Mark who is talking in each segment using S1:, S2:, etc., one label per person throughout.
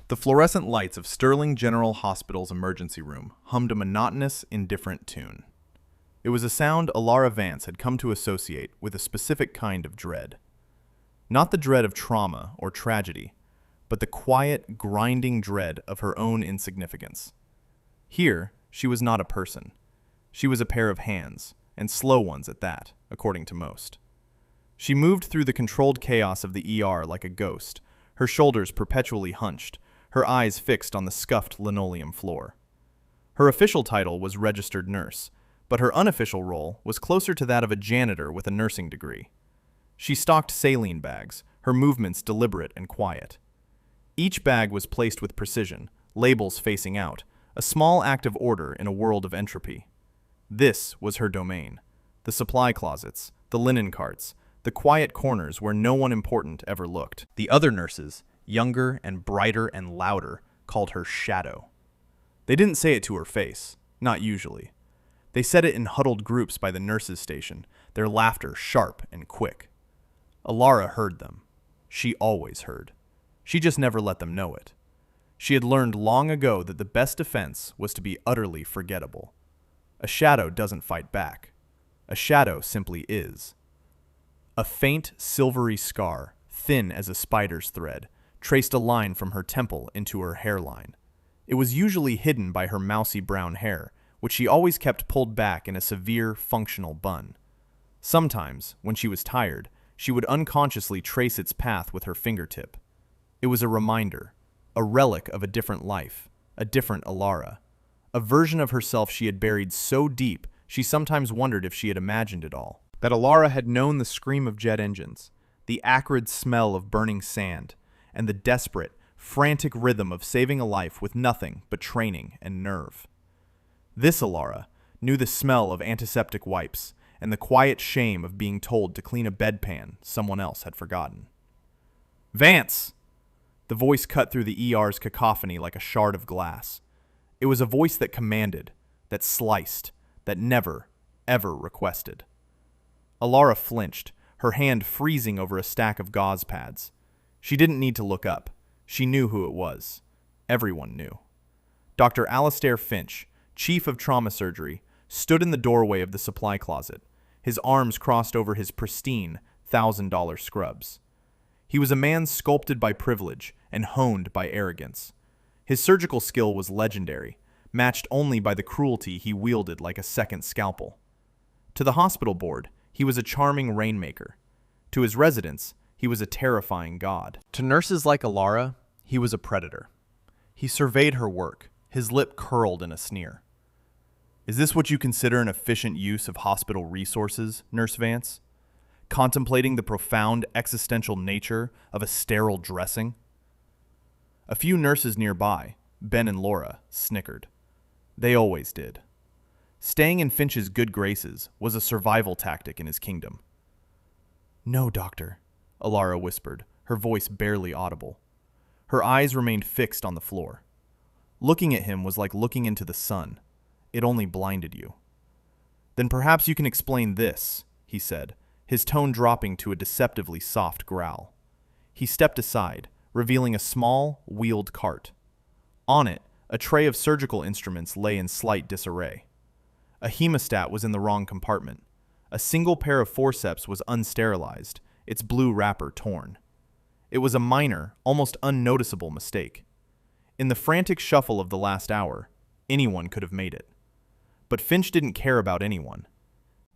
S1: The fluorescent lights of Sterling General Hospital's emergency room hummed a monotonous, indifferent tune. It was a sound Alara Vance had come to associate with a specific kind of dread. Not the dread of trauma or tragedy, but the quiet, grinding dread of her own insignificance. Here, she was not a person. She was a pair of hands, and slow ones at that, according to most. She moved through the controlled chaos of the ER like a ghost, her shoulders perpetually hunched, her eyes fixed on the scuffed linoleum floor. Her official title was registered nurse, but her unofficial role was closer to that of a janitor with a nursing degree. She stocked saline bags, her movements deliberate and quiet. Each bag was placed with precision, labels facing out, a small act of order in a world of entropy. This was her domain. The supply closets, the linen carts, the quiet corners where no one important ever looked. The other nurses, younger and brighter and louder, called her Shadow. They didn't say it to her face, not usually. They said it in huddled groups by the nurses' station, their laughter sharp and quick. Alara heard them. She always heard. She just never let them know it. She had learned long ago that the best defense was to be utterly forgettable. A shadow doesn't fight back. A shadow simply is. A faint, silvery scar, thin as a spider's thread, traced a line from her temple into her hairline. It was usually hidden by her mousy brown hair, which she always kept pulled back in a severe, functional bun. Sometimes, when she was tired, she would unconsciously trace its path with her fingertip. It was a reminder, a relic of a different life, a different Alara, a version of herself she had buried so deep she sometimes wondered if she had imagined it all. That Alara had known the scream of jet engines, the acrid smell of burning sand, and the desperate, frantic rhythm of saving a life with nothing but training and nerve. This Alara knew the smell of antiseptic wipes and the quiet shame of being told to clean a bedpan someone else had forgotten. "Vance!" The voice cut through the ER's cacophony like a shard of glass. It was a voice that commanded, that sliced, that never, ever requested. Alara flinched, her hand freezing over a stack of gauze pads. She didn't need to look up. She knew who it was. Everyone knew. Dr. Alastair Finch, chief of trauma surgery, stood in the doorway of the supply closet, his arms crossed over his pristine $1,000 scrubs. He was a man sculpted by privilege and honed by arrogance. His surgical skill was legendary, matched only by the cruelty he wielded like a second scalpel. To the hospital board, he was a charming rainmaker. To his residents, he was a terrifying god. To nurses like Alara, he was a predator. He surveyed her work, his lip curled in a sneer. "Is this what you consider an efficient use of hospital resources, Nurse Vance? Contemplating the profound existential nature of a sterile dressing?" A few nurses nearby, Ben and Laura, snickered. They always did. Staying in Finch's good graces was a survival tactic in his kingdom. "No, doctor," Alara whispered, her voice barely audible. Her eyes remained fixed on the floor. Looking at him was like looking into the sun. It only blinded you. "Then perhaps you can explain this," he said, his tone dropping to a deceptively soft growl. He stepped aside, revealing a small, wheeled cart. On it, a tray of surgical instruments lay in slight disarray. A hemostat was in the wrong compartment. A single pair of forceps was unsterilized, its blue wrapper torn. It was a minor, almost unnoticeable mistake. In the frantic shuffle of the last hour, anyone could have made it. But Finch didn't care about anyone.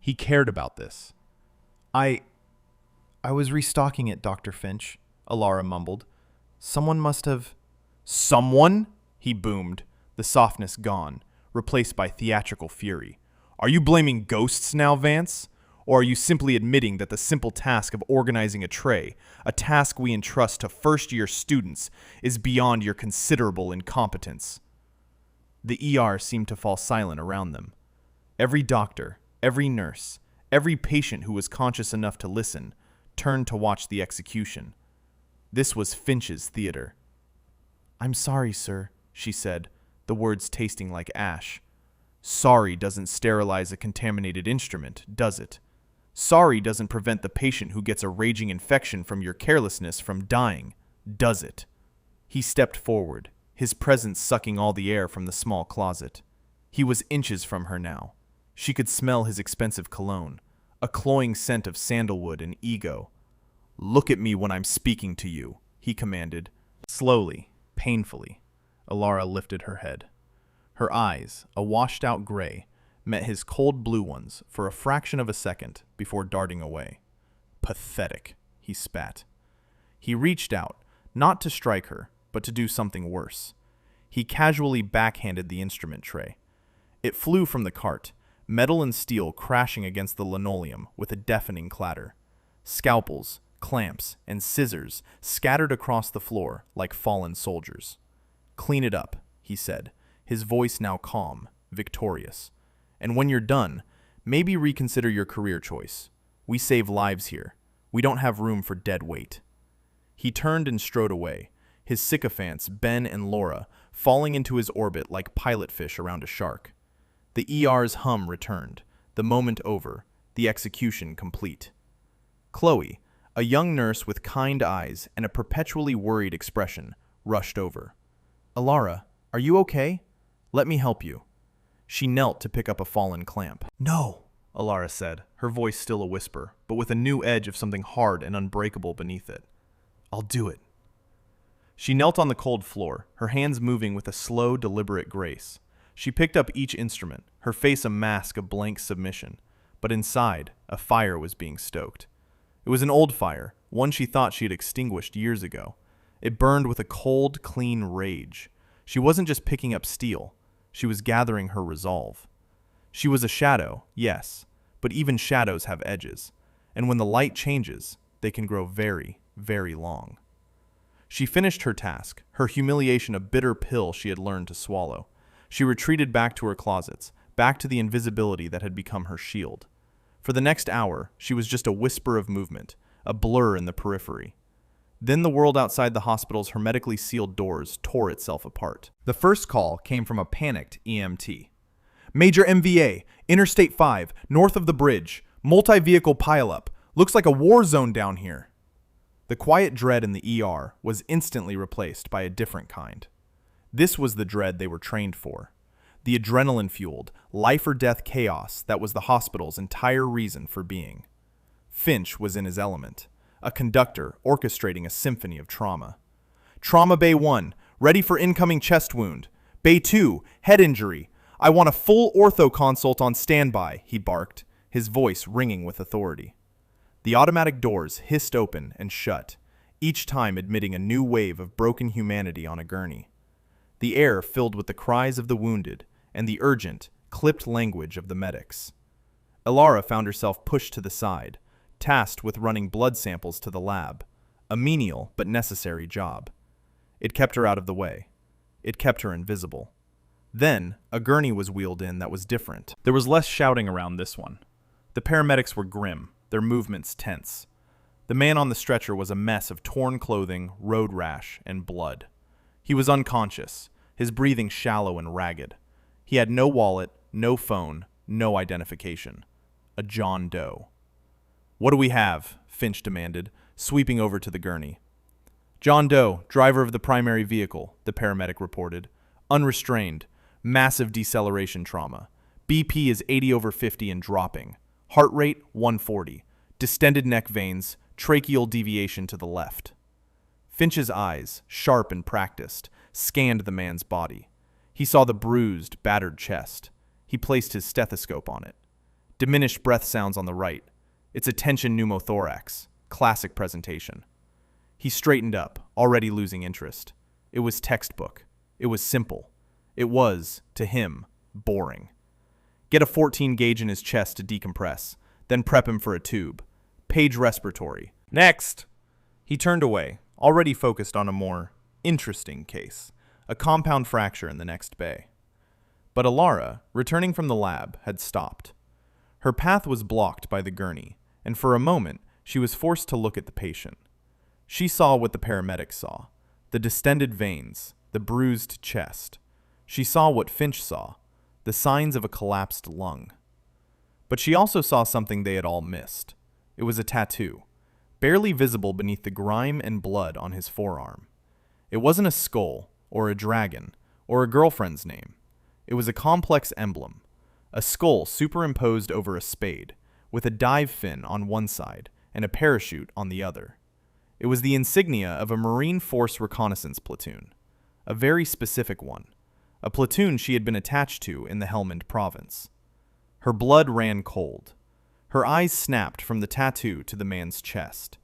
S1: He cared about this. I was restocking it, Dr. Finch," Alara mumbled. "Someone must have—" "Someone?" he boomed, the softness gone, replaced by theatrical fury. "Are you blaming ghosts now, Vance? Or are you simply admitting that the simple task of organizing a tray, a task we entrust to first-year students, is beyond your considerable incompetence?" The ER seemed to fall silent around them. Every doctor, every nurse, every patient who was conscious enough to listen, turned to watch the execution. This was Finch's theater. "I'm sorry, sir," she said, the words tasting like ash. "Sorry doesn't sterilize a contaminated instrument, does it? Sorry doesn't prevent the patient who gets a raging infection from your carelessness from dying, does it?" He stepped forward, his presence sucking all the air from the small closet. He was inches from her now. She could smell his expensive cologne, a cloying scent of sandalwood and ego. "Look at me when I'm speaking to you," he commanded. Slowly, painfully, Alara lifted her head. Her eyes, a washed-out gray, met his cold blue ones for a fraction of a second before darting away. "Pathetic," he spat. He reached out, not to strike her, but to do something worse. He casually backhanded the instrument tray. It flew from the cart, metal and steel crashing against the linoleum with a deafening clatter. Scalpels, clamps, and scissors scattered across the floor like fallen soldiers. "Clean it up," he said, his voice now calm, victorious. "And when you're done, maybe reconsider your career choice. We save lives here. We don't have room for dead weight." He turned and strode away, his sycophants, Ben and Laura, falling into his orbit like pilot fish around a shark. The ER's hum returned, the moment over, the execution complete. Chloe, a young nurse with kind eyes and a perpetually worried expression, rushed over. "Alara, are you okay? Let me help you." She knelt to pick up a fallen clamp. "No," Alara said, her voice still a whisper, but with a new edge of something hard and unbreakable beneath it. "I'll do it." She knelt on the cold floor, her hands moving with a slow, deliberate grace. She picked up each instrument, her face a mask of blank submission, but inside, a fire was being stoked. It was an old fire, one she thought she had extinguished years ago. It burned with a cold, clean rage. She wasn't just picking up steel, she was gathering her resolve. She was a shadow, yes, but even shadows have edges, and when the light changes, they can grow very, very long. She finished her task, her humiliation a bitter pill she had learned to swallow. She retreated back to her closets, back to the invisibility that had become her shield. For the next hour, she was just a whisper of movement, a blur in the periphery. Then the world outside the hospital's hermetically sealed doors tore itself apart. The first call came from a panicked EMT. "Major MVA, Interstate 5, north of the bridge, multi-vehicle pileup. Looks like a war zone down here." The quiet dread in the ER was instantly replaced by a different kind. This was the dread they were trained for. The adrenaline-fueled, life-or-death chaos that was the hospital's entire reason for being. Finch was in his element, a conductor orchestrating a symphony of trauma. "Trauma Bay 1, ready for incoming chest wound. Bay 2, head injury. I want a full ortho consult on standby," he barked, his voice ringing with authority. The automatic doors hissed open and shut, each time admitting a new wave of broken humanity on a gurney. The air filled with the cries of the wounded and the urgent, clipped language of the medics. Alara found herself pushed to the side, tasked with running blood samples to the lab, a menial but necessary job. It kept her out of the way. It kept her invisible. Then, a gurney was wheeled in that was different. There was less shouting around this one. The paramedics were grim, their movements tense. The man on the stretcher was a mess of torn clothing, road rash, and blood. He was unconscious, his breathing shallow and ragged. He had no wallet, no phone, no identification. A John Doe. "What do we have?" Finch demanded, sweeping over to the gurney. "John Doe, driver of the primary vehicle," the paramedic reported. "Unrestrained. Massive deceleration trauma. BP is 80/50 and dropping. Heart rate 140. Distended neck veins, tracheal deviation to the left." Finch's eyes, sharp and practiced, scanned the man's body. He saw the bruised, battered chest. He placed his stethoscope on it. Diminished breath sounds on the right. It's a tension pneumothorax. Classic presentation. He straightened up, already losing interest. It was textbook. It was simple. It was, to him, boring. Get a 14 gauge in his chest to decompress, then prep him for a tube. Page respiratory. Next! He turned away, already focused on a more interesting case, a compound fracture in the next bay. But Alara, returning from the lab, had stopped. Her path was blocked by the gurney, and for a moment, she was forced to look at the patient. She saw what the paramedics saw, the distended veins, the bruised chest. She saw what Finch saw, the signs of a collapsed lung. But she also saw something they had all missed. It was a tattoo, barely visible beneath the grime and blood on his forearm. It wasn't a skull, or a dragon, or a girlfriend's name. It was a complex emblem, a skull superimposed over a spade, with a dive fin on one side and a parachute on the other. It was the insignia of a Marine Force reconnaissance platoon, a very specific one, a platoon she had been attached to in the Helmand province. Her blood ran cold. Her eyes snapped from the tattoo to the man's chest.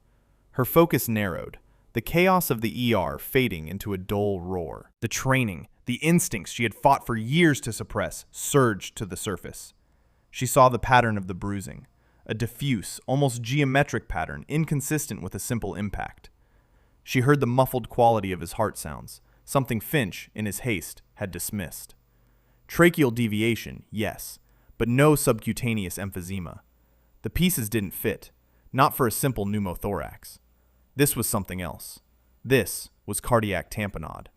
S1: Her focus narrowed, the chaos of the ER fading into a dull roar. The training, the instincts she had fought for years to suppress, surged to the surface. She saw the pattern of the bruising, a diffuse, almost geometric pattern inconsistent with a simple impact. She heard the muffled quality of his heart sounds, something Finch, in his haste, had dismissed. Tracheal deviation, yes, but no subcutaneous emphysema. The pieces didn't fit, not for a simple pneumothorax. This was something else. This was cardiac tamponade.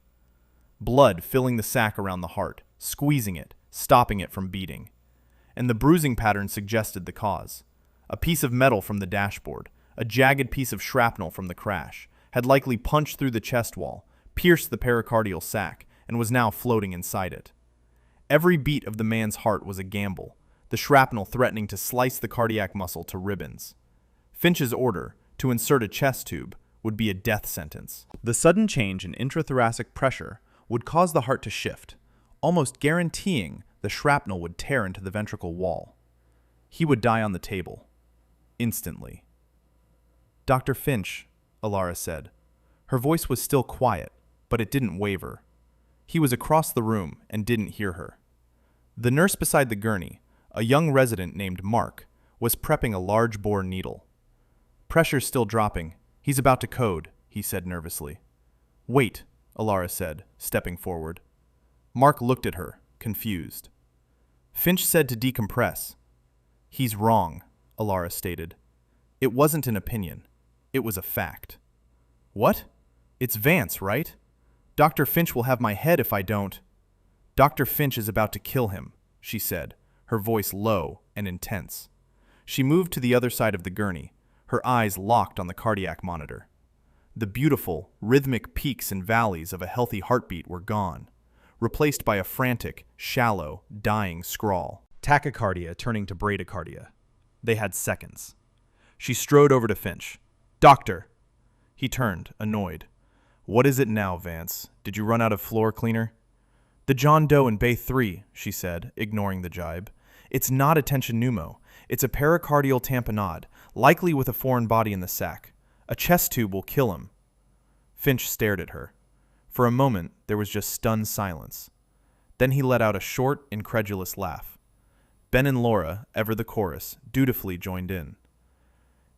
S1: Blood filling the sac around the heart, squeezing it, stopping it from beating. And the bruising pattern suggested the cause. A piece of metal from the dashboard, a jagged piece of shrapnel from the crash, had likely punched through the chest wall, pierced the pericardial sac, and was now floating inside it. Every beat of the man's heart was a gamble, the shrapnel threatening to slice the cardiac muscle to ribbons. Finch's order, to insert a chest tube, would be a death sentence. The sudden change in intrathoracic pressure would cause the heart to shift, almost guaranteeing the shrapnel would tear into the ventricle wall. He would die on the table. Instantly. "Dr. Finch," Alara said. Her voice was still quiet, but it didn't waver. He was across the room and didn't hear her. The nurse beside the gurney, a young resident named Mark, was prepping a large-bore needle. "Pressure's still dropping. He's about to code," he said nervously. "Wait," Alara said, stepping forward. Mark looked at her, confused. "Finch said to decompress." "He's wrong," Alara stated. "It wasn't an opinion. It was a fact." "What? It's Vance, right? Dr. Finch will have my head if I don't." "Dr. Finch is about to kill him," she said, her voice low and intense. She moved to the other side of the gurney, her eyes locked on the cardiac monitor. The beautiful, rhythmic peaks and valleys of a healthy heartbeat were gone, replaced by a frantic, shallow, dying scrawl. Tachycardia turning to bradycardia. They had seconds. She strode over to Finch. "Doctor!" He turned, annoyed. "What is it now, Vance? Did you run out of floor cleaner?" "The John Doe in Bay 3, she said, ignoring the jibe. "It's not a tension pneumo. It's a pericardial tamponade, likely with a foreign body in the sac. A chest tube will kill him." Finch stared at her. For a moment, there was just stunned silence. Then he let out a short, incredulous laugh. Ben and Laura, ever the chorus, dutifully joined in.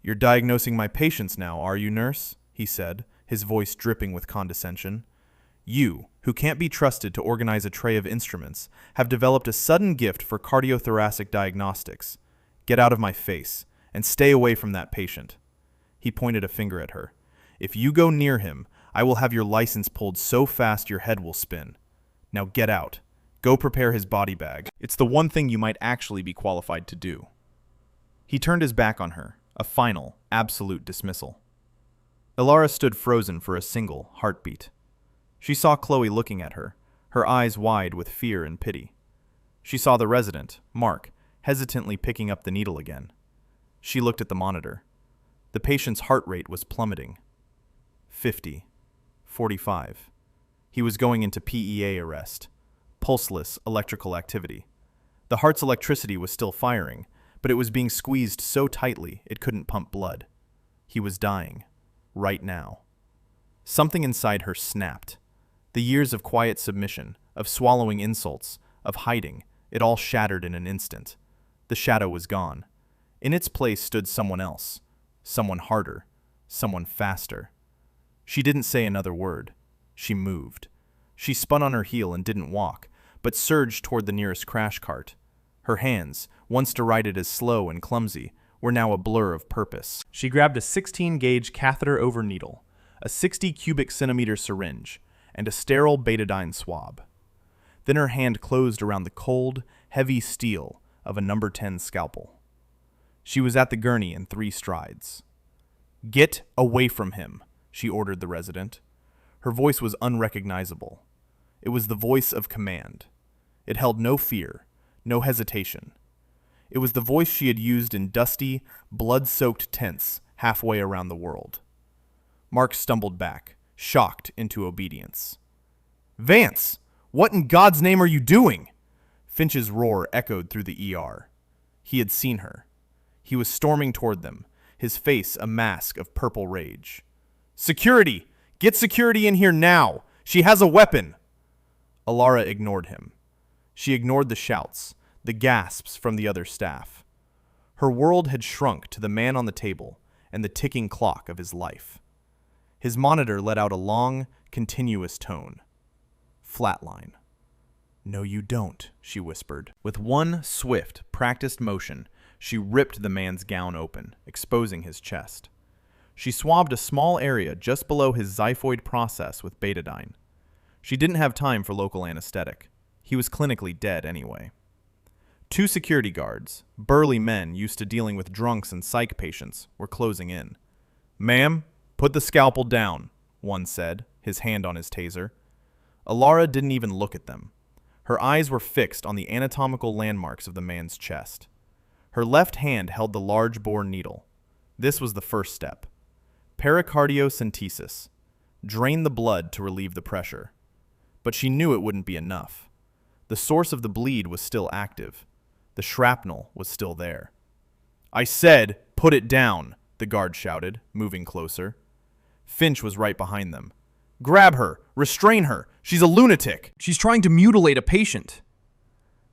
S1: "You're diagnosing my patients now, are you, nurse?" he said, his voice dripping with condescension. "You, who can't be trusted to organize a tray of instruments, have developed a sudden gift for cardiothoracic diagnostics. Get out of my face, and stay away from that patient." He pointed a finger at her. "If you go near him, I will have your license pulled so fast your head will spin. Now get out. Go prepare his body bag. It's the one thing you might actually be qualified to do." He turned his back on her, a final, absolute dismissal. Alara stood frozen for a single heartbeat. She saw Chloe looking at her, her eyes wide with fear and pity. She saw the resident, Mark, hesitantly picking up the needle again. She looked at the monitor. The patient's heart rate was plummeting. 50. 45. He was going into PEA arrest. Pulseless electrical activity. The heart's electricity was still firing, but it was being squeezed so tightly it couldn't pump blood. He was dying. Right now. Something inside her snapped. The years of quiet submission, of swallowing insults, of hiding, it all shattered in an instant. The shadow was gone. In its place stood someone else. Someone harder. Someone faster. She didn't say another word. She moved. She spun on her heel and didn't walk, but surged toward the nearest crash cart. Her hands, once derided as slow and clumsy, were now a blur of purpose. She grabbed a 16-gauge catheter over needle, a 60 cubic centimeter syringe, and a sterile betadine swab. Then her hand closed around the cold, heavy steel of a number 10 scalpel. She was at the gurney in 3 strides. "Get away from him," she ordered the resident. Her voice was unrecognizable. It was the voice of command. It held no fear, no hesitation. It was the voice she had used in dusty, blood-soaked tents halfway around the world. Mark stumbled back, shocked into obedience. "Vance! What in God's name are you doing?" Finch's roar echoed through the ER. He had seen her. He was storming toward them, his face a mask of purple rage. "Security! Get security in here now! She has a weapon!" Alara ignored him. She ignored the shouts, the gasps from the other staff. Her world had shrunk to the man on the table and the ticking clock of his life. His monitor let out a long, continuous tone. "Flatline." "No, you don't," she whispered. With one swift, practiced motion, she ripped the man's gown open, exposing his chest. She swabbed a small area just below his xiphoid process with betadine. She didn't have time for local anesthetic. He was clinically dead anyway. Two security guards, burly men used to dealing with drunks and psych patients, were closing in. "Ma'am, put the scalpel down," one said, his hand on his taser. Alara didn't even look at them. Her eyes were fixed on the anatomical landmarks of the man's chest. Her left hand held the large-bore needle. This was the first step. Pericardiocentesis. Drain the blood to relieve the pressure. But she knew it wouldn't be enough. The source of the bleed was still active. The shrapnel was still there. "I said, put it down," the guard shouted, moving closer. Finch was right behind them. "Grab her! Restrain her! She's a lunatic! She's trying to mutilate a patient!"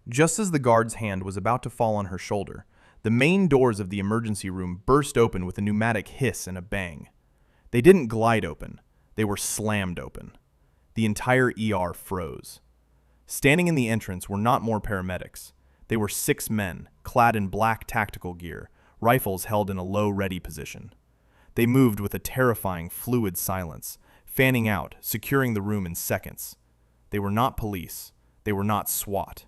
S1: Just as the guard's hand was about to fall on her shoulder, the main doors of the emergency room burst open with a pneumatic hiss and a bang. They didn't glide open. They were slammed open. The entire ER froze. Standing in the entrance were not more paramedics. They were 6 men, clad in black tactical gear, rifles held in a low ready position. They moved with a terrifying, fluid silence, fanning out, securing the room in seconds. They were not police. They were not SWAT.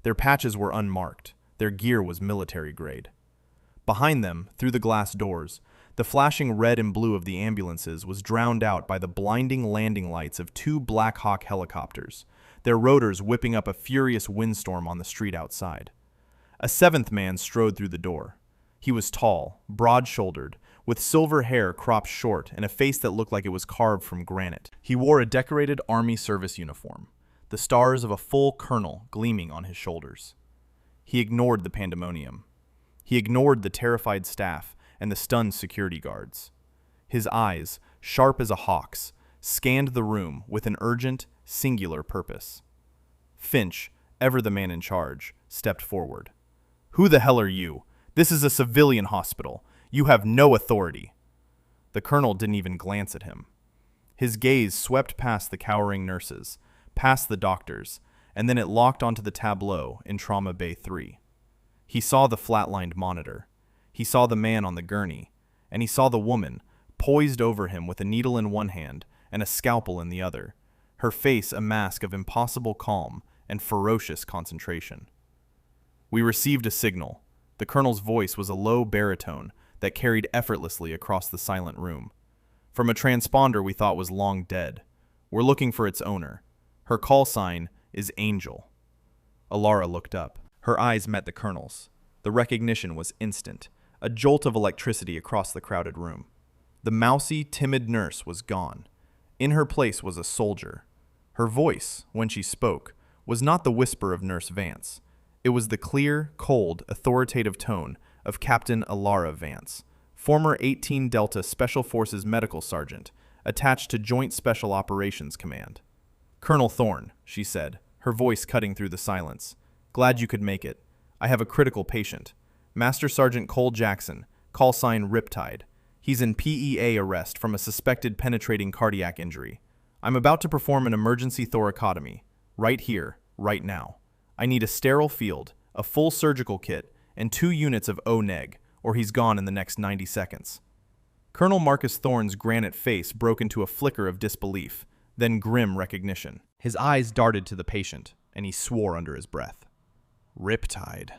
S1: Their patches were unmarked. Their gear was military grade. Behind them, through the glass doors, the flashing red and blue of the ambulances was drowned out by the blinding landing lights of 2 Black Hawk helicopters, their rotors whipping up a furious windstorm on the street outside. A 7th man strode through the door. He was tall, broad-shouldered, with silver hair cropped short and a face that looked like it was carved from granite. He wore a decorated Army service uniform, the stars of a full colonel gleaming on his shoulders. He ignored the pandemonium. He ignored the terrified staff and the stunned security guards. His eyes, sharp as a hawk's, scanned the room with an urgent, singular purpose. Finch, ever the man in charge, stepped forward. "Who the hell are you? This is a civilian hospital. You have no authority." The colonel didn't even glance at him. His gaze swept past the cowering nurses, past the doctors, and then it locked onto the tableau in Trauma Bay 3. He saw the flatlined monitor. He saw the man on the gurney, and he saw the woman, poised over him with a needle in one hand and a scalpel in the other, her face a mask of impossible calm and ferocious concentration. "We received a signal." The colonel's voice was a low baritone that carried effortlessly across the silent room. "From a transponder we thought was long dead. We're looking for its owner. Her call sign is Angel." Alara looked up. Her eyes met the colonel's. The recognition was instant, a jolt of electricity across the crowded room. The mousy, timid nurse was gone. In her place was a soldier. Her voice, when she spoke, was not the whisper of Nurse Vance. It was the clear, cold, authoritative tone of Captain Alara Vance, former 18 Delta Special Forces Medical Sergeant, attached to Joint Special Operations Command. "Colonel Thorne," she said, her voice cutting through the silence. "Glad you could make it. I have a critical patient. Master Sergeant Cole Jackson, call sign Riptide. He's in PEA arrest from a suspected penetrating cardiac injury. I'm about to perform an emergency thoracotomy. Right here, right now. I need a sterile field, a full surgical kit, and 2 units of O-neg, or he's gone in the next 90 seconds. Colonel Marcus Thorne's granite face broke into a flicker of disbelief, then grim recognition. His eyes darted to the patient, and he swore under his breath. Riptide.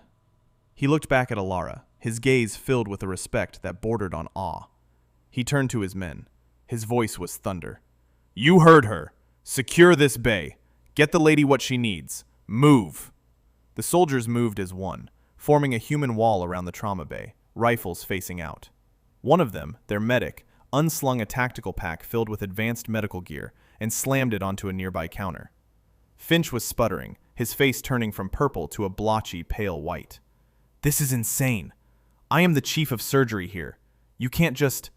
S1: He looked back at Alara, his gaze filled with a respect that bordered on awe. He turned to his men. His voice was thunder. You heard her. Secure this bay. Get the lady what she needs. Move. The soldiers moved as one, forming a human wall around the trauma bay, rifles facing out. One of them, their medic, unslung a tactical pack filled with advanced medical gear and slammed it onto a nearby counter. Finch was sputtering, his face turning from purple to a blotchy, pale white. This is insane. I am the chief of surgery here. You can't just...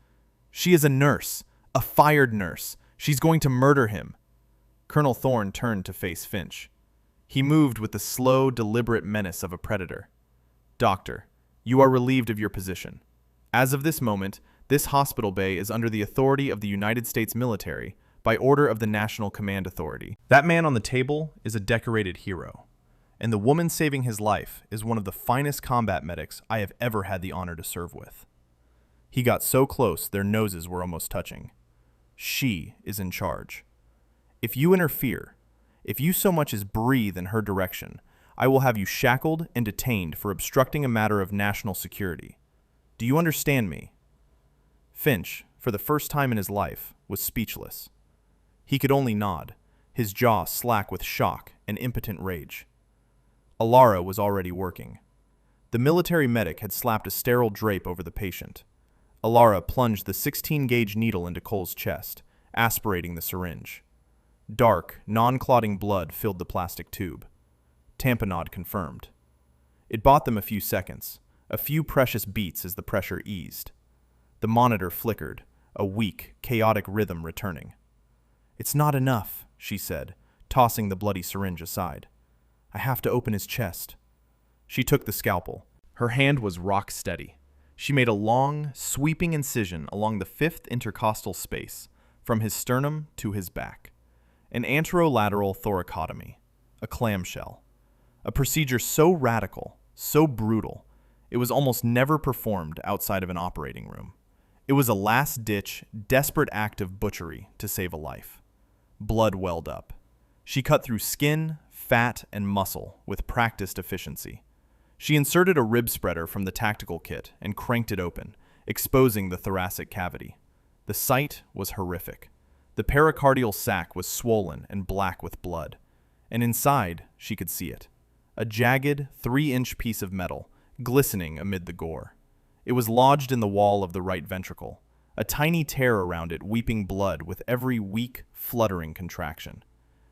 S1: She is a nurse, a fired nurse. She's going to murder him. Colonel Thorne turned to face Finch. He moved with the slow, deliberate menace of a predator. Doctor, you are relieved of your position. As of this moment, this hospital bay is under the authority of the United States military by order of the National Command Authority. That man on the table is a decorated hero, and the woman saving his life is one of the finest combat medics I have ever had the honor to serve with. He got so close their noses were almost touching. She is in charge. If you interfere, if you so much as breathe in her direction, I will have you shackled and detained for obstructing a matter of national security. Do you understand me? Finch, for the first time in his life, was speechless. He could only nod, his jaw slack with shock and impotent rage. Alara was already working. The military medic had slapped a sterile drape over the patient. Alara plunged the 16-gauge needle into Cole's chest, aspirating the syringe. Dark, non-clotting blood filled the plastic tube. Tamponade confirmed. It bought them a few seconds, a few precious beats as the pressure eased. The monitor flickered, a weak, chaotic rhythm returning. It's not enough, she said, tossing the bloody syringe aside. I have to open his chest. She took the scalpel. Her hand was rock steady. She made a long, sweeping incision along the fifth intercostal space, from his sternum to his back. An anterolateral thoracotomy, a clamshell. A procedure so radical, so brutal, it was almost never performed outside of an operating room. It was a last-ditch, desperate act of butchery to save a life. Blood welled up. She cut through skin, fat, and muscle with practiced efficiency. She inserted a rib spreader from the tactical kit and cranked it open, exposing the thoracic cavity. The sight was horrific. The pericardial sac was swollen and black with blood, and inside she could see it. A jagged, 3-inch piece of metal, glistening amid the gore. It was lodged in the wall of the right ventricle, a tiny tear around it weeping blood with every weak, fluttering contraction.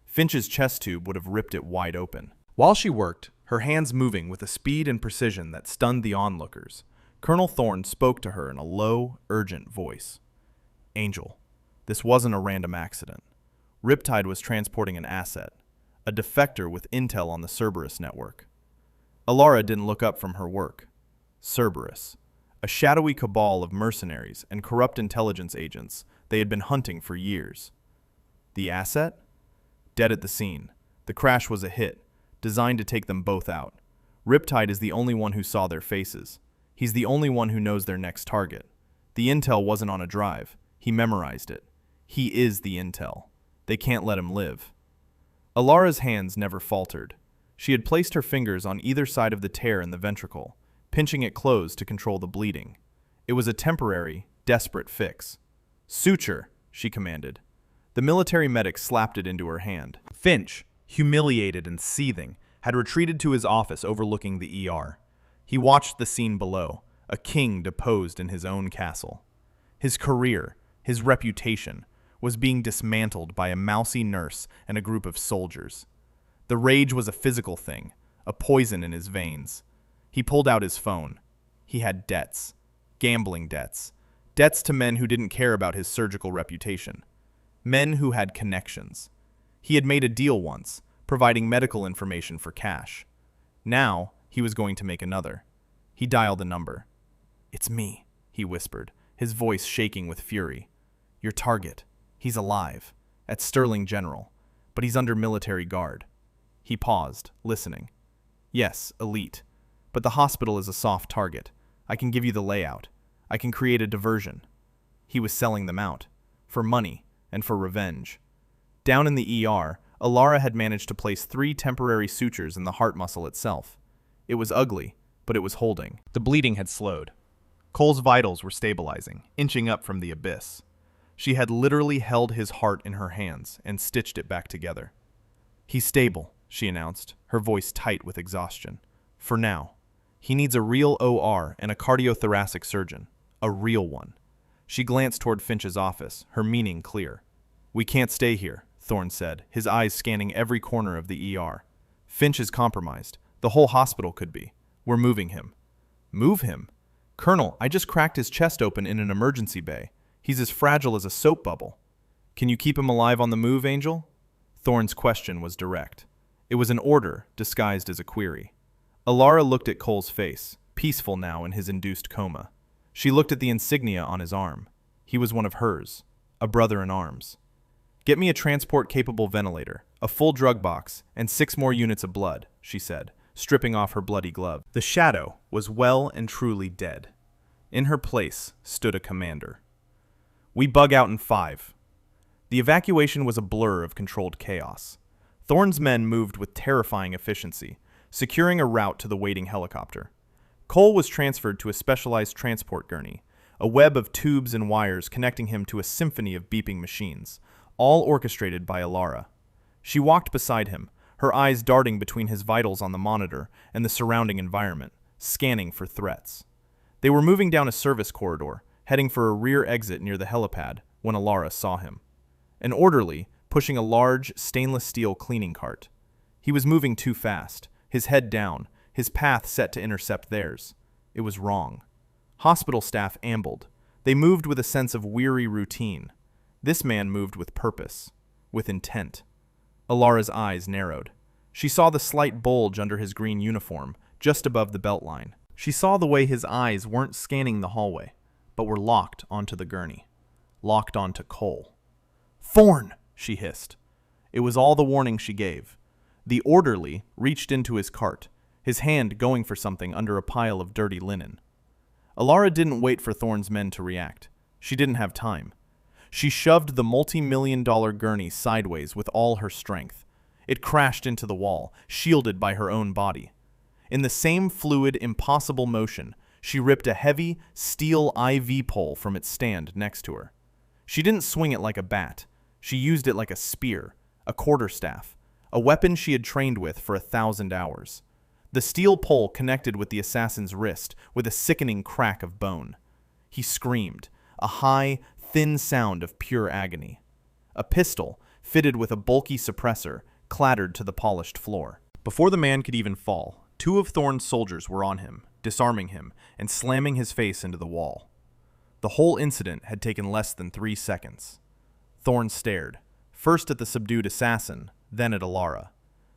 S1: Finch's chest tube would have ripped it wide open. While she worked, her hands moving with a speed and precision that stunned the onlookers, Colonel Thorne spoke to her in a low, urgent voice. Angel, this wasn't a random accident. Riptide was transporting an asset, a defector with intel on the Cerberus network. Alara didn't look up from her work. Cerberus, a shadowy cabal of mercenaries and corrupt intelligence agents they had been hunting for years. The asset? Dead at the scene. The crash was a hit, designed to take them both out. Riptide is the only one who saw their faces. He's the only one who knows their next target. The intel wasn't on a drive. He memorized it. He is the intel. They can't let him live. Alara's hands never faltered. She had placed her fingers on either side of the tear in the ventricle, pinching it closed to control the bleeding. It was a temporary, desperate fix. Suture, she commanded. The military medic slapped it into her hand. Finch, humiliated and seething, had retreated to his office overlooking the ER. He watched the scene below, a king deposed in his own castle. His career, his reputation, was being dismantled by a mousy nurse and a group of soldiers. The rage was a physical thing, a poison in his veins. He pulled out his phone. He had debts. Gambling debts. Debts to men who didn't care about his surgical reputation. Men who had connections. He had made a deal once, providing medical information for cash. Now, he was going to make another. He dialed a number. "It's me," he whispered, his voice shaking with fury. "Your target. He's alive. At Sterling General. But he's under military guard." He paused, listening. "Yes, elite. But the hospital is a soft target. I can give you the layout. I can create a diversion." He was selling them out. For money and for revenge. Down in the ER, Alara had managed to place 3 temporary sutures in the heart muscle itself. It was ugly, but it was holding. The bleeding had slowed. Cole's vitals were stabilizing, inching up from the abyss. She had literally held his heart in her hands and stitched it back together. "He's stable," she announced, her voice tight with exhaustion. "For now. He needs a real OR and a cardiothoracic surgeon. A real one." She glanced toward Finch's office, her meaning clear. "We can't stay here," Thorne said, his eyes scanning every corner of the ER. "Finch is compromised. The whole hospital could be. We're moving him." "Move him? Colonel, I just cracked his chest open in an emergency bay. He's as fragile as a soap bubble." "Can you keep him alive on the move, Angel?" Thorne's question was direct. It was an order disguised as a query. Alara looked at Cole's face, peaceful now in his induced coma. She looked at the insignia on his arm. He was one of hers, a brother in arms. "Get me a transport-capable ventilator, a full drug box, and 6 more units of blood," she said, stripping off her bloody glove. The shadow was well and truly dead. In her place stood a commander. "We bug out in 5. The evacuation was a blur of controlled chaos. Thorne's men moved with terrifying efficiency, securing a route to the waiting helicopter. Cole was transferred to a specialized transport gurney, a web of tubes and wires connecting him to a symphony of beeping machines, all orchestrated by Alara. She walked beside him, her eyes darting between his vitals on the monitor and the surrounding environment, scanning for threats. They were moving down a service corridor, heading for a rear exit near the helipad, when Alara saw him. An orderly, pushing a large, stainless steel cleaning cart. He was moving too fast, his head down, his path set to intercept theirs. It was wrong. Hospital staff ambled. They moved with a sense of weary routine. This man moved with purpose, with intent. Alara's eyes narrowed. She saw the slight bulge under his green uniform, just above the belt line. She saw the way his eyes weren't scanning the hallway, but were locked onto the gurney. Locked onto Cole. "Thorne!" she hissed. It was all the warning she gave. The orderly reached into his cart, his hand going for something under a pile of dirty linen. Alara didn't wait for Thorne's men to react. She didn't have time. She shoved the multi-million-dollar gurney sideways with all her strength. It crashed into the wall, shielded by her own body. In the same fluid, impossible motion, she ripped a heavy, steel IV pole from its stand next to her. She didn't swing it like a bat. She used it like a spear, a quarterstaff, a weapon she had trained with for 1,000 hours. The steel pole connected with the assassin's wrist with a sickening crack of bone. He screamed, a high, thin sound of pure agony. A pistol, fitted with a bulky suppressor, clattered to the polished floor. Before the man could even fall, 2 of Thorne's soldiers were on him, disarming him and slamming his face into the wall. The whole incident had taken less than 3 seconds. Thorne stared, first at the subdued assassin, then at Alara.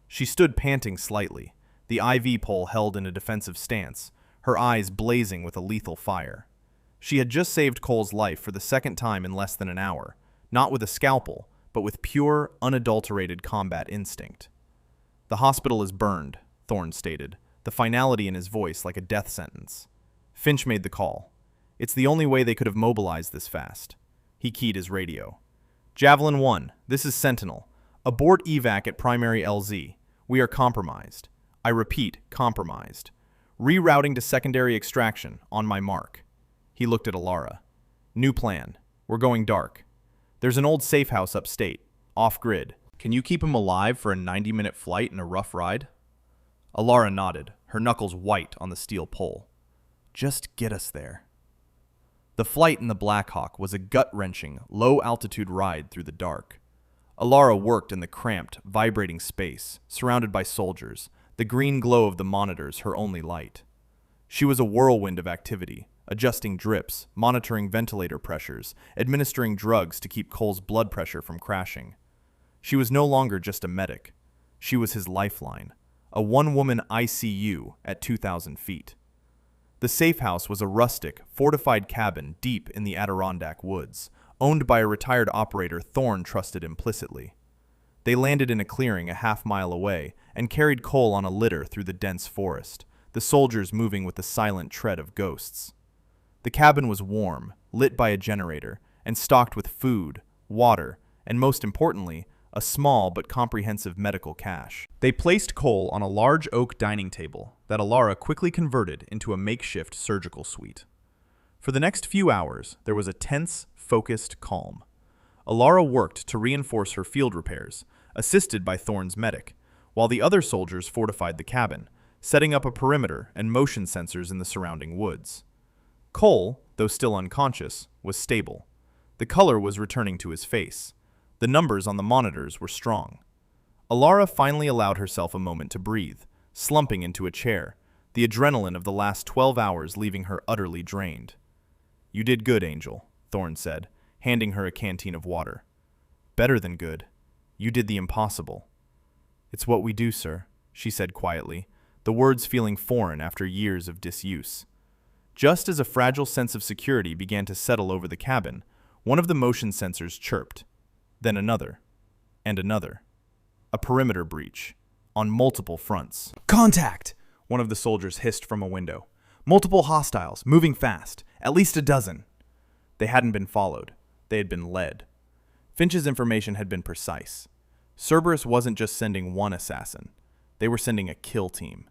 S1: She stood panting slightly, the IV pole held in a defensive stance, her eyes blazing with a lethal fire. She had just saved Cole's life for the second time in less than an hour, not with a scalpel, but with pure, unadulterated combat instinct. "The hospital is burned," Thorne stated, the finality in his voice like a death sentence. Finch made the call. It's the only way they could have mobilized this fast. He keyed his radio. "Javelin 1, this is Sentinel. Abort evac at primary LZ. We are compromised. I repeat, compromised. Rerouting to secondary extraction, on my mark." He looked at Alara. "New plan. We're going dark. There's an old safe house upstate, off-grid. Can you keep him alive for a 90-minute flight and a rough ride?" Alara nodded, her knuckles white on the steel pole. "Just get us there." The flight in the Blackhawk was a gut-wrenching, low-altitude ride through the dark. Alara worked in the cramped, vibrating space, surrounded by soldiers, the green glow of the monitors her only light. She was a whirlwind of activity, adjusting drips, monitoring ventilator pressures, administering drugs to keep Cole's blood pressure from crashing. She was no longer just a medic. She was his lifeline, a one-woman ICU at 2,000 feet. The safe house was a rustic, fortified cabin deep in the Adirondack woods, owned by a retired operator Thorne trusted implicitly. They landed in a clearing a half-mile away and carried Cole on a litter through the dense forest, the soldiers moving with the silent tread of ghosts. The cabin was warm, lit by a generator, and stocked with food, water, and most importantly, a small but comprehensive medical cache. They placed Cole on a large oak dining table that Alara quickly converted into a makeshift surgical suite. For the next few hours, there was a tense, focused calm. Alara worked to reinforce her field repairs, assisted by Thorne's medic, while the other soldiers fortified the cabin, setting up a perimeter and motion sensors in the surrounding woods. Cole, though still unconscious, was stable. The color was returning to his face. The numbers on the monitors were strong. Alara finally allowed herself a moment to breathe, slumping into a chair, the adrenaline of the last 12 hours leaving her utterly drained. "You did good, Angel," Thorne said, handing her a canteen of water. "Better than good. You did the impossible." "It's what we do, sir," she said quietly, the words feeling foreign after years of disuse. Just as a fragile sense of security began to settle over the cabin, one of the motion sensors chirped. Then another. And another. A perimeter breach. On multiple fronts. "Contact!" one of the soldiers hissed from a window. "Multiple hostiles, moving fast. At least a dozen." They hadn't been followed. They had been led. Finch's information had been precise. Cerberus wasn't just sending one assassin. They were sending a kill team.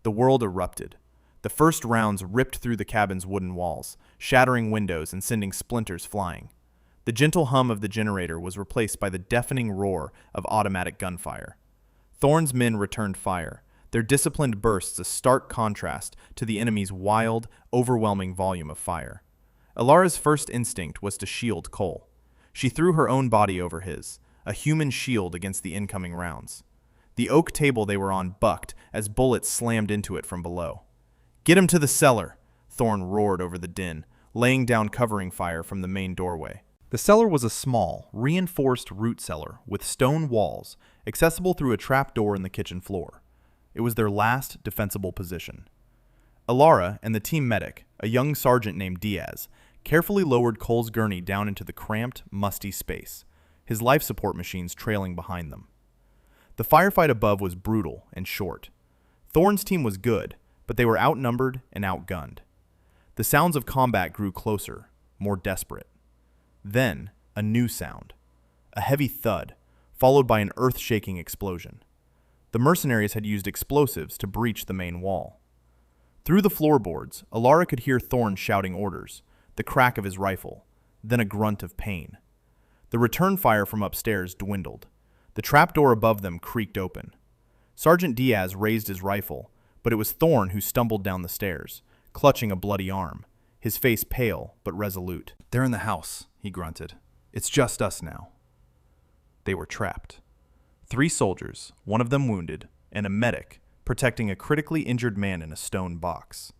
S1: The world erupted. The first rounds ripped through the cabin's wooden walls, shattering windows and sending splinters flying. The gentle hum of the generator was replaced by the deafening roar of automatic gunfire. Thorne's men returned fire, their disciplined bursts a stark contrast to the enemy's wild, overwhelming volume of fire. Alara's first instinct was to shield Cole. She threw her own body over his, a human shield against the incoming rounds. The oak table they were on bucked as bullets slammed into it from below. "Get him to the cellar!" Thorne roared over the din, laying down covering fire from the main doorway. The cellar was a small, reinforced root cellar with stone walls, accessible through a trap door in the kitchen floor. It was their last defensible position. Alara and the team medic, a young sergeant named Diaz, carefully lowered Cole's gurney down into the cramped, musty space, his life support machines trailing behind them. The firefight above was brutal and short. Thorne's team was good, but they were outnumbered and outgunned. The sounds of combat grew closer, more desperate. Then, a new sound. A heavy thud, followed by an earth-shaking explosion. The mercenaries had used explosives to breach the main wall. Through the floorboards, Alara could hear Thorne shouting orders, the crack of his rifle, then a grunt of pain. The return fire from upstairs dwindled. The trapdoor above them creaked open. Sergeant Diaz raised his rifle, but it was Thorne who stumbled down the stairs, clutching a bloody arm, his face pale but resolute. "They're in the house," he grunted. "It's just us now." They were trapped. 3 soldiers, one of them wounded, and a medic, protecting a critically injured man in a stone box.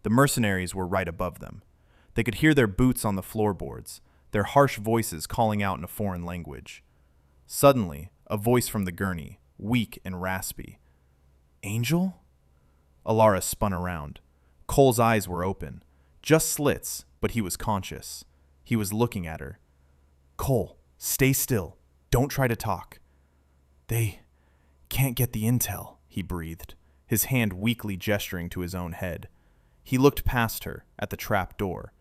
S1: The mercenaries were right above them. They could hear their boots on the floorboards, their harsh voices calling out in a foreign language. Suddenly, a voice from the gurney, weak and raspy. "Angel?" Alara spun around. Cole's eyes were open. Just slits, but he was conscious. He was looking at her. "Cole, stay still. Don't try to talk." "They can't get the intel," he breathed, his hand weakly gesturing to his own head. He looked past her, at the trap door.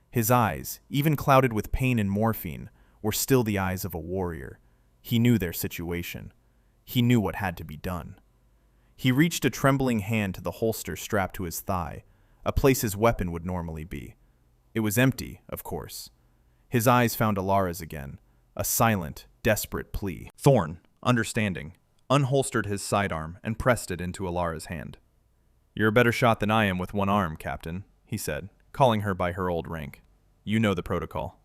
S1: His eyes, even clouded with pain and morphine, were still the eyes of a warrior. He knew their situation. He knew what had to be done. He reached a trembling hand to the holster strapped to his thigh, a place his weapon would normally be. It was empty, of course. His eyes found Alara's again, a silent, desperate plea. Thorne, understanding, unholstered his sidearm and pressed it into Alara's hand. "You're a better shot than I am with one arm, Captain," he said, calling her by her old rank. "You know the protocol."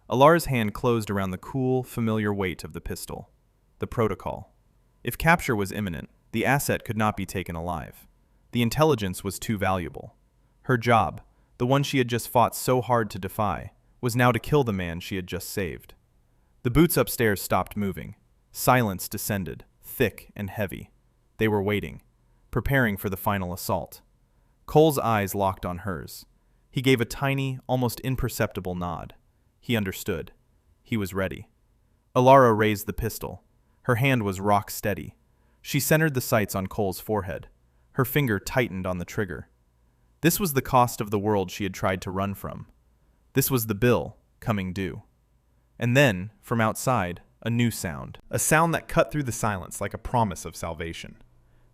S1: Alara's hand closed around the cool, familiar weight of the pistol. The protocol. If capture was imminent, the asset could not be taken alive. The intelligence was too valuable. Her job, the one she had just fought so hard to defy, was now to kill the man she had just saved. The boots upstairs stopped moving. Silence descended, thick and heavy. They were waiting, preparing for the final assault. Cole's eyes locked on hers. He gave a tiny, almost imperceptible nod. He understood. He was ready. Alara raised the pistol. Her hand was rock steady. She centered the sights on Cole's forehead. Her finger tightened on the trigger. This was the cost of the world she had tried to run from. This was the bill, coming due. And then, from outside, a new sound. A sound that cut through the silence like a promise of salvation.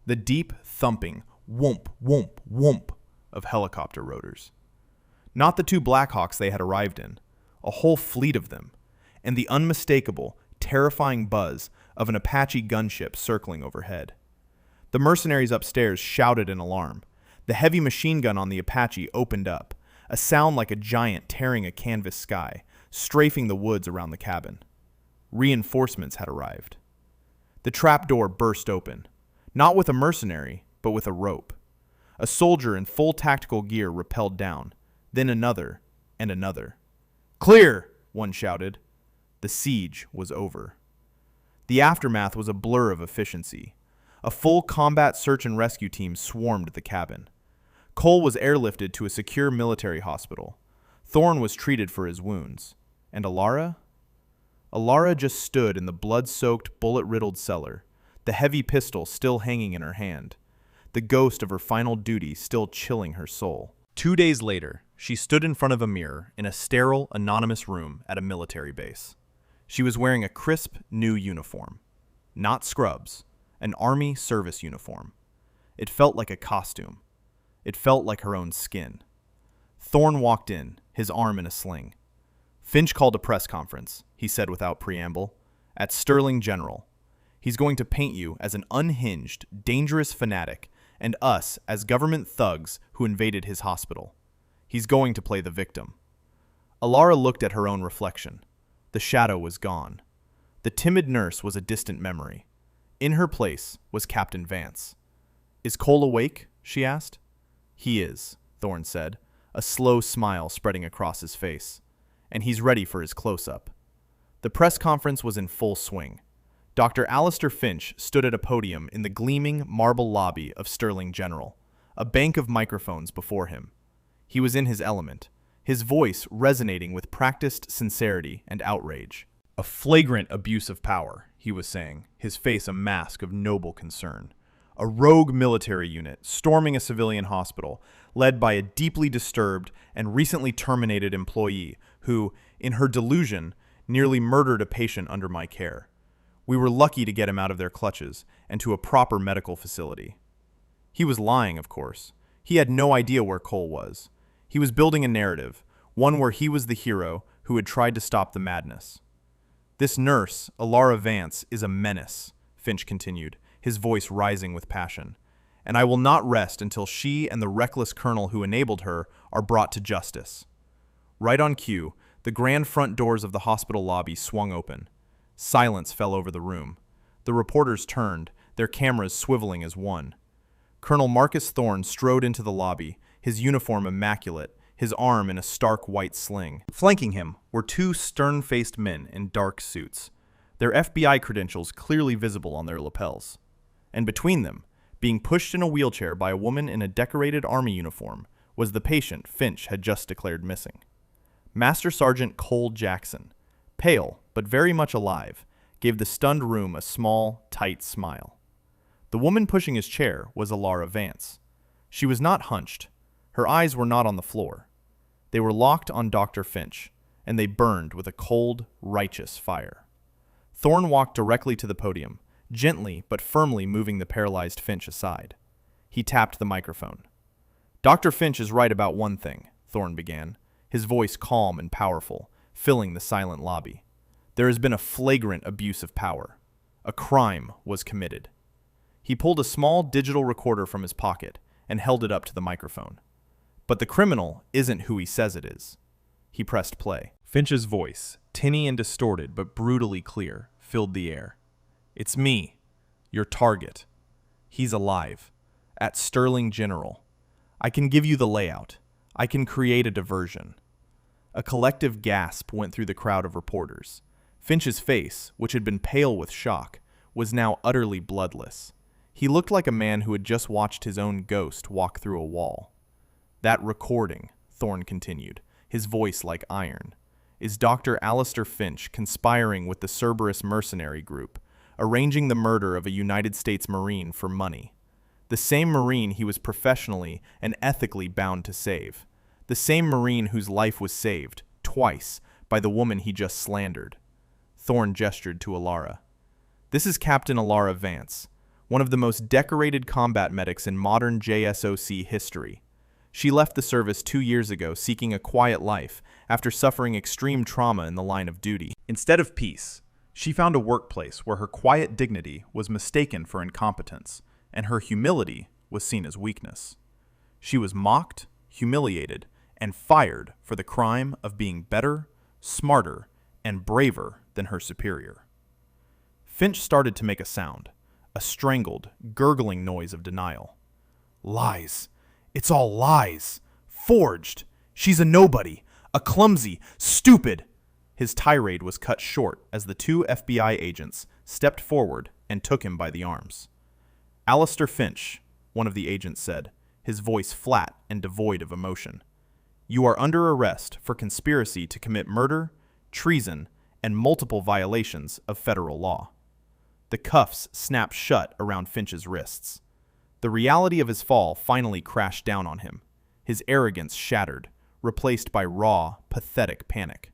S1: The deep, thumping, whoomp, whoomp, whoomp of helicopter rotors. Not the 2 Blackhawks they had arrived in. A whole fleet of them. and the unmistakable, terrifying buzz of an Apache gunship circling overhead. The mercenaries upstairs shouted in alarm. The heavy machine gun on the Apache opened up, a sound like a giant tearing a canvas sky, strafing the woods around the cabin. Reinforcements had arrived. The trapdoor burst open, not with a mercenary, but with a rope. A soldier in full tactical gear rappelled down, then another, and another. "Clear!" one shouted. The siege was over. The aftermath was a blur of efficiency. A full combat search and rescue team swarmed the cabin. Cole was airlifted to a secure military hospital. Thorne was treated for his wounds. And Alara? Alara just stood in the blood-soaked, bullet-riddled cellar, the heavy pistol still hanging in her hand, the ghost of her final duty still chilling her soul. 2 days later, she stood in front of a mirror in a sterile, anonymous room at a military base. She was wearing a crisp, new uniform. Not scrubs, an army service uniform. It felt like a costume. It felt like her own skin. Thorne walked in, his arm in a sling. "Finch called a press conference," he said without preamble, "at Sterling General. He's going to paint you as an unhinged, dangerous fanatic, and us as government thugs who invaded his hospital. He's going to play the victim." Alara looked at her own reflection. The shadow was gone. The timid nurse was a distant memory. In her place was Captain Vance. "Is Cole awake?" she asked. "He is," Thorne said, a slow smile spreading across his face. "And he's ready for his close-up." The press conference was in full swing. Dr. Alistair Finch stood at a podium in the gleaming marble lobby of Sterling General, a bank of microphones before him. He was in his element, his voice resonating with practiced sincerity and outrage. "A flagrant abuse of power," he was saying, his face a mask of noble concern. "A rogue military unit storming a civilian hospital, led by a deeply disturbed and recently terminated employee who, in her delusion, nearly murdered a patient under my care. We were lucky to get him out of their clutches and to a proper medical facility." He was lying, of course. He had no idea where Cole was. He was building a narrative, one where he was the hero who had tried to stop the madness. "This nurse, Alara Vance, is a menace," Finch continued, his voice rising with passion. "And I will not rest until she and the reckless colonel who enabled her are brought to justice." Right on cue, the grand front doors of the hospital lobby swung open. Silence fell over the room. The reporters turned, their cameras swiveling as one. Colonel Marcus Thorne strode into the lobby, his uniform immaculate, his arm in a stark white sling. Flanking him were two stern-faced men in dark suits, their FBI credentials clearly visible on their lapels. And between them, being pushed in a wheelchair by a woman in a decorated army uniform, was the patient Finch had just declared missing. Master Sergeant Cole Jackson, pale but very much alive, gave the stunned room a small, tight smile. The woman pushing his chair was Alara Vance. She was not hunched. Her eyes were not on the floor. They were locked on Dr. Finch, and they burned with a cold, righteous fire. Thorne walked directly to the podium, gently but firmly moving the paralyzed Finch aside. He tapped the microphone. "Dr. Finch is right about one thing," Thorne began, his voice calm and powerful, filling the silent lobby. "There has been a flagrant abuse of power. A crime was committed." He pulled a small digital recorder from his pocket and held it up to the microphone. "But the criminal isn't who he says it is." He pressed play. Finch's voice, tinny and distorted but brutally clear, filled the air. "It's me, your target. He's alive, at Sterling General. I can give you the layout. I can create a diversion." A collective gasp went through the crowd of reporters. Finch's face, which had been pale with shock, was now utterly bloodless. He looked like a man who had just watched his own ghost walk through a wall. "That recording," Thorne continued, his voice like iron, "is Dr. Alistair Finch conspiring with the Cerberus mercenary group, arranging the murder of a United States Marine for money. The same Marine he was professionally and ethically bound to save. The same Marine whose life was saved, twice, by the woman he just slandered." Thorne gestured to Alara. "This is Captain Alara Vance, one of the most decorated combat medics in modern JSOC history. She left the service 2 years ago seeking a quiet life after suffering extreme trauma in the line of duty. Instead of peace, she found a workplace where her quiet dignity was mistaken for incompetence, and her humility was seen as weakness. She was mocked, humiliated, and fired for the crime of being better, smarter, and braver than her superior. Finch started to make a sound, a strangled, gurgling noise of denial. Lies. It's all lies. Forged. She's a nobody. A clumsy, stupid. His tirade was cut short as the 2 FBI agents stepped forward and took him by the arms. Alistair Finch, one of the agents said, his voice flat and devoid of emotion. You are under arrest for conspiracy to commit murder, treason, and multiple violations of federal law. The cuffs snapped shut around Finch's wrists. The reality of his fall finally crashed down on him, his arrogance shattered, replaced by raw, pathetic panic.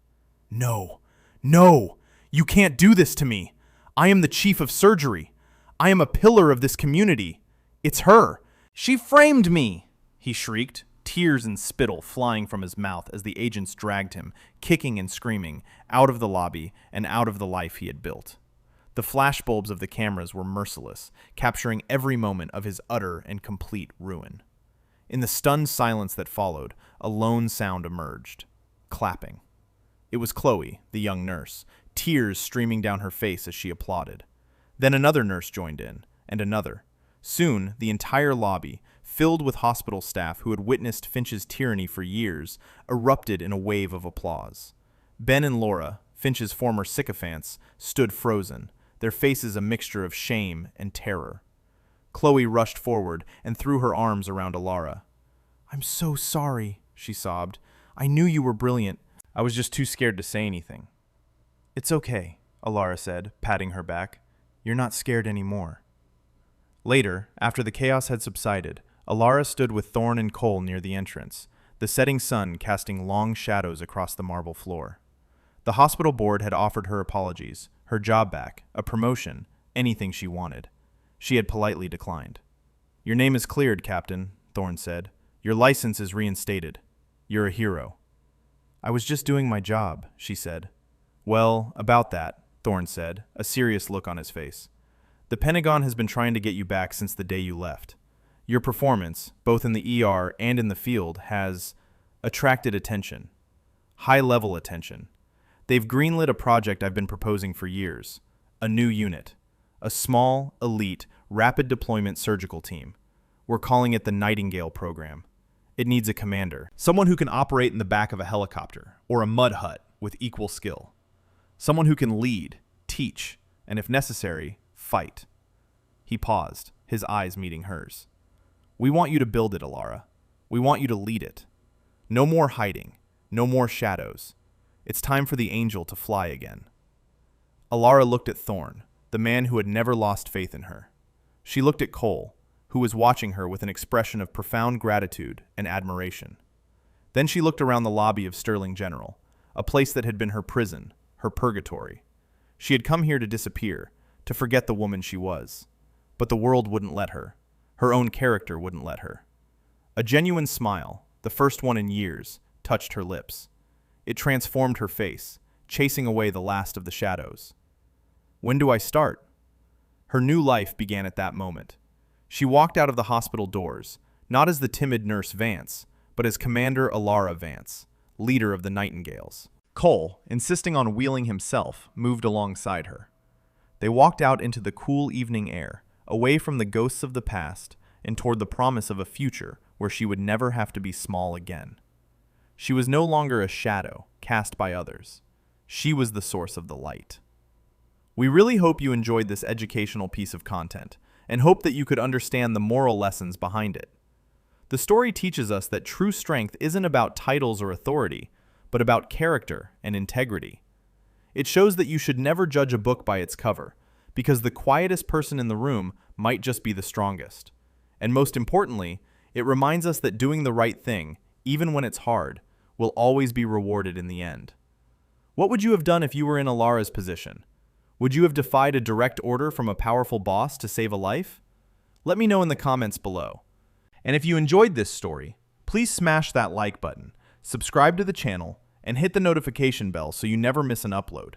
S1: No, no, you can't do this to me. I am the chief of surgery. I am a pillar of this community. It's her. She framed me, he shrieked, tears and spittle flying from his mouth as the agents dragged him, kicking and screaming, out of the lobby and out of the life he had built. The flashbulbs of the cameras were merciless, capturing every moment of his utter and complete ruin. In the stunned silence that followed, a lone sound emerged. Clapping. It was Chloe, the young nurse, tears streaming down her face as she applauded. Then another nurse joined in, and another. Soon, the entire lobby, filled with hospital staff who had witnessed Finch's tyranny for years, erupted in a wave of applause. Ben and Laura, Finch's former sycophants, stood frozen, their faces a mixture of shame and terror. Chloe rushed forward and threw her arms around Alara. "I'm so sorry," she sobbed. "I knew you were brilliant. I was just too scared to say anything." "It's okay," Alara said, patting her back. "You're not scared anymore." Later, after the chaos had subsided, Alara stood with Thorn and Cole near the entrance, the setting sun casting long shadows across the marble floor. The hospital board had offered her apologies, her job back, a promotion, anything she wanted. She had politely declined. "Your name is cleared, Captain," Thorn said. "Your license is reinstated. You're a hero." "I was just doing my job," she said. "Well, about that," Thorn said, a serious look on his face. "The Pentagon has been trying to get you back since the day you left. Your performance, both in the ER and in the field, has attracted attention. High-level attention. They've greenlit a project I've been proposing for years. A new unit. A small, elite, rapid deployment surgical team. We're calling it the Nightingale program. It needs a commander. Someone who can operate in the back of a helicopter or a mud hut with equal skill. Someone who can lead, teach, and if necessary, fight." He paused, his eyes meeting hers. "We want you to build it, Alara. We want you to lead it. No more hiding. No more shadows. It's time for the angel to fly again." Alara looked at Thorn, the man who had never lost faith in her. She looked at Cole, who was watching her with an expression of profound gratitude and admiration. Then she looked around the lobby of Sterling General, a place that had been her prison, her purgatory. She had come here to disappear, to forget the woman she was. But the world wouldn't let her. Her own character wouldn't let her. A genuine smile, the first one in years, touched her lips. It transformed her face, chasing away the last of the shadows. "When do I start?" Her new life began at that moment. She walked out of the hospital doors, not as the timid nurse Vance, but as Commander Alara Vance, leader of the Nightingales. Cole, insisting on wheeling himself, moved alongside her. They walked out into the cool evening air, away from the ghosts of the past and toward the promise of a future where she would never have to be small again. She was no longer a shadow cast by others. She was the source of the light. We really hope you enjoyed this educational piece of content and hope that you could understand the moral lessons behind it. The story teaches us that true strength isn't about titles or authority, but about character and integrity. It shows that you should never judge a book by its cover, because the quietest person in the room might just be the strongest. And most importantly, it reminds us that doing the right thing, even when it's hard, will always be rewarded in the end. What would you have done if you were in Alara's position? Would you have defied a direct order from a powerful boss to save a life? Let me know in the comments below. And if you enjoyed this story, Please smash that like button, subscribe to the channel, and hit the notification bell so you never miss an upload.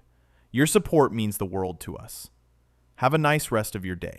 S1: Your support means the world to us. Have a nice rest of your day.